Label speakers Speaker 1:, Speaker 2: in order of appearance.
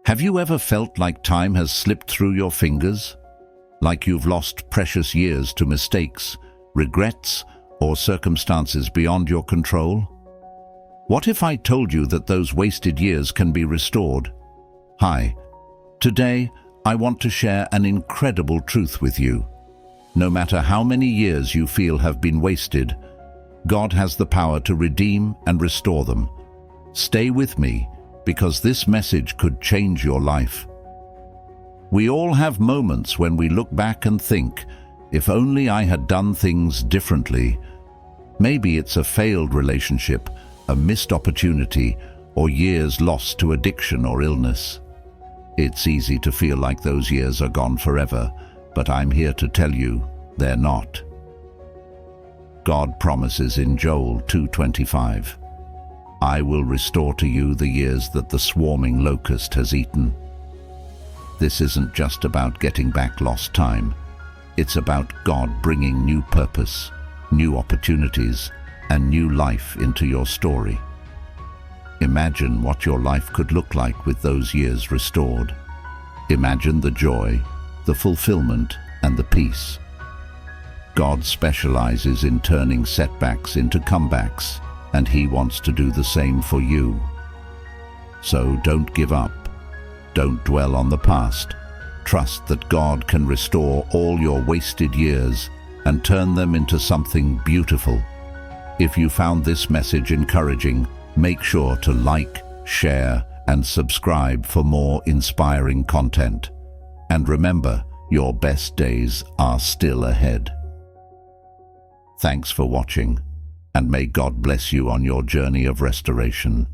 Speaker 1: Have you ever felt like time has slipped through your fingers? Like you've lost precious years to mistakes, regrets, or circumstances beyond your control? What if I told you that those wasted years can be restored? Hi, today I want to share an incredible truth with you. No matter how many years you feel have been wasted, God has the power to redeem and restore them. Stay with me, because this message could change your life. We all have moments when we look back and think, if only I had done things differently. Maybe it's a failed relationship, a missed opportunity, or years lost to addiction or illness. It's easy to feel like those years are gone forever, but I'm here to tell you, they're not. God promises in Joel 2:25, I will restore to you the years that the swarming locust has eaten. This isn't just about getting back lost time. It's about God bringing new purpose, new opportunities, and new life into your story. Imagine what your life could look like with those years restored. Imagine the joy, the fulfillment, and the peace. God specializes in turning setbacks into comebacks, and He wants to do the same for you. So don't give up. Don't dwell on the past. Trust that God can restore all your wasted years and turn them into something beautiful. If you found this message encouraging, make sure to like, share, and subscribe for more inspiring content. And remember, your best days are still ahead. Thanks for watching, and may God bless you on your journey of restoration.